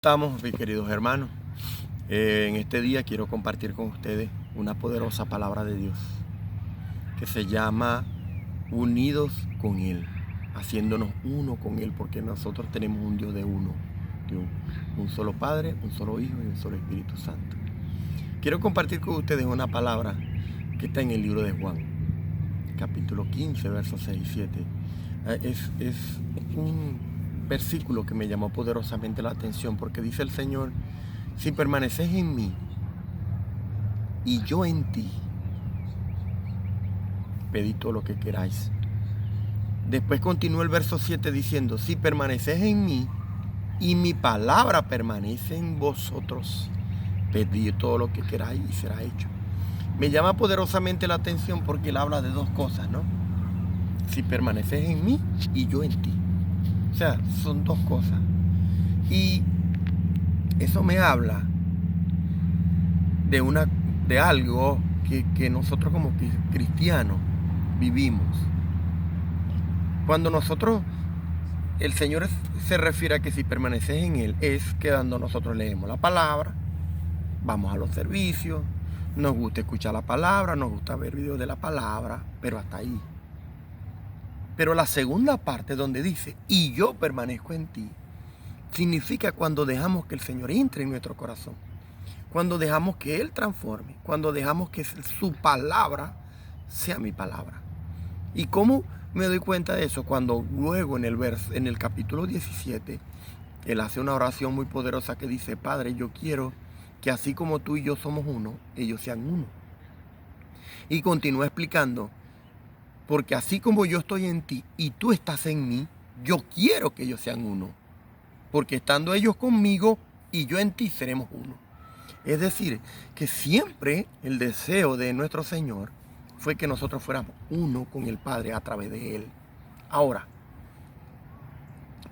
Estamos, mis queridos hermanos. En este día quiero compartir con ustedes una poderosa palabra de Dios que se llama unidos con Él, haciéndonos uno con Él, porque nosotros tenemos un Dios de uno, de un solo Padre, un solo Hijo y un solo Espíritu Santo. Quiero compartir con ustedes una palabra que está en el libro de Juan, capítulo 15, versos 6 y 7. Es un versículo que me llamó poderosamente la atención porque dice el Señor: si permaneces en mí y yo en ti, pedid todo lo que queráis. Después continúa el verso 7 diciendo: si permaneces en mí y mi palabra permanece en vosotros, pedid todo lo que queráis y será hecho. Me llama poderosamente la atención porque él habla de dos cosas, ¿no? Si permaneces en mí y yo en ti. O sea, son dos cosas. Y eso me habla de algo que nosotros como cristianos vivimos. Cuando el Señor se refiere a que si permaneces en Él, es que cuando nosotros leemos la palabra, vamos a los servicios, nos gusta escuchar la palabra, nos gusta ver videos de la palabra, pero hasta ahí. Pero la segunda parte donde dice, y yo permanezco en ti, significa cuando dejamos que el Señor entre en nuestro corazón, cuando dejamos que Él transforme, cuando dejamos que su palabra sea mi palabra. ¿Y cómo me doy cuenta de eso? Cuando luego en el capítulo 17, Él hace una oración muy poderosa que dice: Padre, yo quiero que así como tú y yo somos uno, ellos sean uno. Y continúa explicando: porque así como yo estoy en ti y tú estás en mí, yo quiero que ellos sean uno. Porque estando ellos conmigo y yo en ti, seremos uno. Es decir, que siempre el deseo de nuestro Señor fue que nosotros fuéramos uno con el Padre a través de Él. Ahora,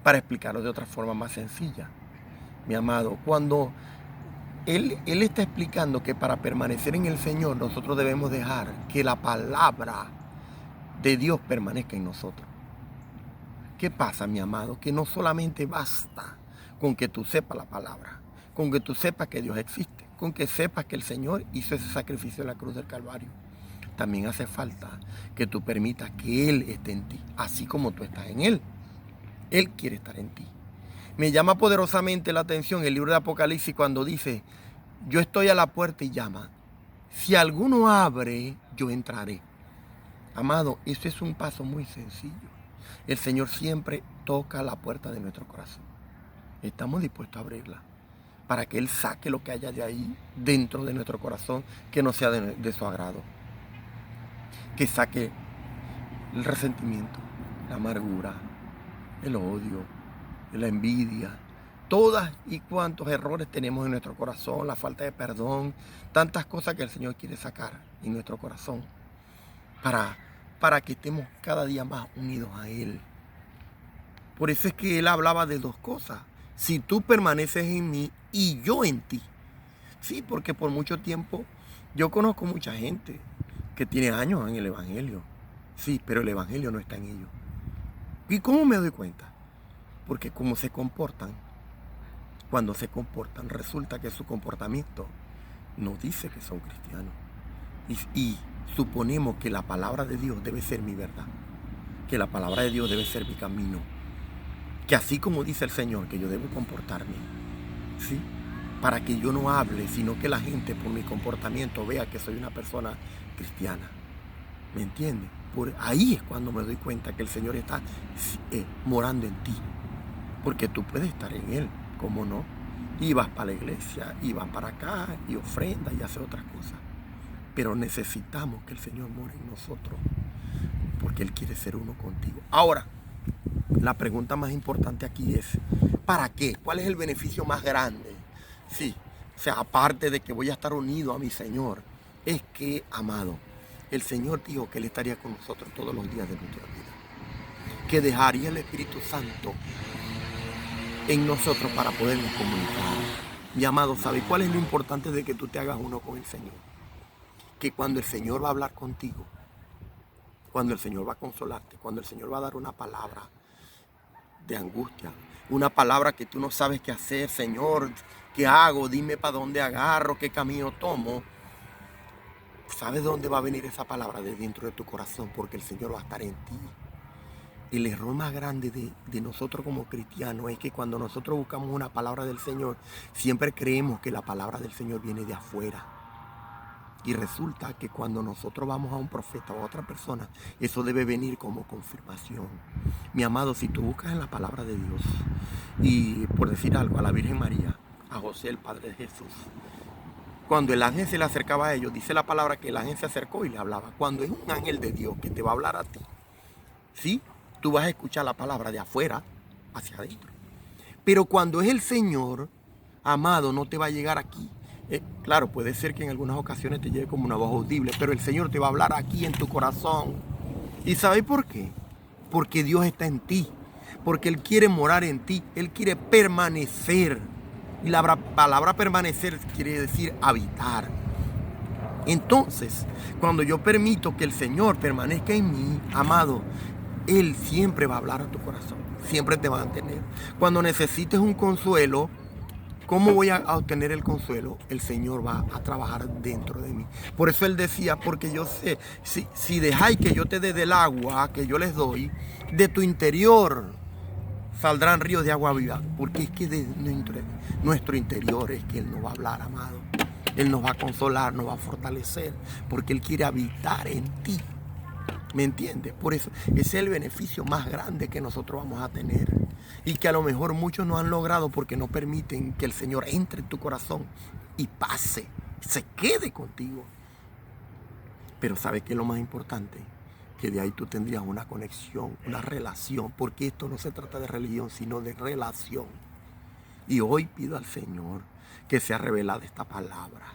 para explicarlo de otra forma más sencilla, mi amado, cuando Él está explicando que para permanecer en el Señor nosotros debemos dejar que la palabra de Dios permanezca en nosotros. ¿Qué pasa, mi amado? Que no solamente basta con que tú sepas la palabra, con que tú sepas que Dios existe, con que sepas que el Señor hizo ese sacrificio en la cruz del Calvario. También hace falta que tú permitas que Él esté en ti, así como tú estás en Él. Él quiere estar en ti. Me llama poderosamente la atención el libro de Apocalipsis cuando dice: yo estoy a la puerta y llama. Si alguno abre, yo entraré. Amado, eso es un paso muy sencillo. El Señor siempre toca la puerta de nuestro corazón. Estamos dispuestos a abrirla para que Él saque lo que haya de ahí dentro de nuestro corazón que no sea de su agrado. Que saque el resentimiento, la amargura, el odio, la envidia, todas y cuantos errores tenemos en nuestro corazón, la falta de perdón, tantas cosas que el Señor quiere sacar en nuestro corazón para que estemos cada día más unidos a Él. Por eso es que Él hablaba de dos cosas: si tú permaneces en mí y yo en ti. Sí, porque por mucho tiempo yo conozco mucha gente que tiene años en el Evangelio. Sí, pero el Evangelio no está en ellos. ¿Y cómo me doy cuenta? Porque cómo se comportan. Cuando se comportan, resulta que su comportamiento nos dice que son cristianos. Y suponemos que la palabra de Dios debe ser mi verdad. Que la palabra de Dios debe ser mi camino. Que así como dice el Señor que yo debo comportarme, ¿sí? Para que yo no hable, sino que la gente por mi comportamiento vea que soy una persona cristiana. ¿Me entiendes? Por ahí es cuando me doy cuenta que el Señor está morando en ti. Porque tú puedes estar en Él, ¿cómo no? Y vas para la iglesia, y vas para acá, y ofrendas, y haces otras cosas. Pero necesitamos que el Señor more en nosotros, porque Él quiere ser uno contigo. Ahora, la pregunta más importante aquí es: ¿para qué? ¿Cuál es el beneficio más grande? Sí, o sea, aparte de que voy a estar unido a mi Señor, es que, amado, el Señor dijo que Él estaría con nosotros todos los días de nuestra vida. Que dejaría el Espíritu Santo en nosotros para podernos comunicar. Mi amado, ¿sabe cuál es lo importante de que tú te hagas uno con el Señor? Que cuando el Señor va a hablar contigo, cuando el Señor va a consolarte, cuando el Señor va a dar una palabra de angustia, una palabra que tú no sabes qué hacer, Señor, ¿qué hago? Dime para dónde agarro, qué camino tomo. ¿Sabes dónde va a venir esa palabra? De dentro de tu corazón, porque el Señor va a estar en ti. El error más grande de nosotros como cristianos es que cuando nosotros buscamos una palabra del Señor, siempre creemos que la palabra del Señor viene de afuera. Y resulta que cuando nosotros vamos a un profeta o a otra persona, eso debe venir como confirmación. Mi amado, si tú buscas en la palabra de Dios, y por decir algo, a la Virgen María, a José, el Padre de Jesús, cuando el ángel se le acercaba a ellos, dice la palabra que el ángel se acercó y le hablaba. Cuando es un ángel de Dios que te va a hablar a ti, ¿sí? Tú vas a escuchar la palabra de afuera hacia adentro. Pero cuando es el Señor, amado, no te va a llegar aquí. Claro, puede ser que en algunas ocasiones te llegue como una voz audible, pero el Señor te va a hablar aquí en tu corazón. ¿Y sabes por qué? Porque Dios está en ti. Porque Él quiere morar en ti. Él quiere permanecer. Y la palabra permanecer quiere decir habitar. Entonces, cuando yo permito que el Señor permanezca en mí, amado, Él siempre va a hablar a tu corazón. Siempre te va a tener. Cuando necesites un consuelo, ¿cómo voy a obtener el consuelo? El Señor va a trabajar dentro de mí. Por eso Él decía, porque yo sé, si dejáis que yo te dé del agua que yo les doy, de tu interior saldrán ríos de agua viva. Porque es que de nuestro interior es que Él nos va a hablar, amado. Él nos va a consolar, nos va a fortalecer, porque Él quiere habitar en ti. ¿Me entiendes? Por eso, ese es el beneficio más grande que nosotros vamos a tener. Y que a lo mejor muchos no han logrado porque no permiten que el Señor entre en tu corazón y pase, se quede contigo. Pero ¿sabes qué es lo más importante? Que de ahí tú tendrías una conexión, una relación, porque esto no se trata de religión, sino de relación. Y hoy pido al Señor que sea revelada esta palabra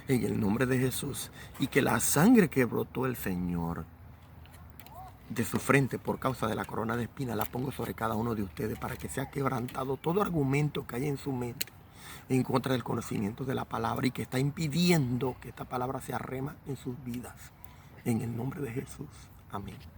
en el nombre de Jesús y que la sangre que brotó el Señor de su frente por causa de la corona de espinas la pongo sobre cada uno de ustedes para que sea quebrantado todo argumento que hay en su mente en contra del conocimiento de la palabra y que está impidiendo que esta palabra sea rema en sus vidas. En el nombre de Jesús. Amén.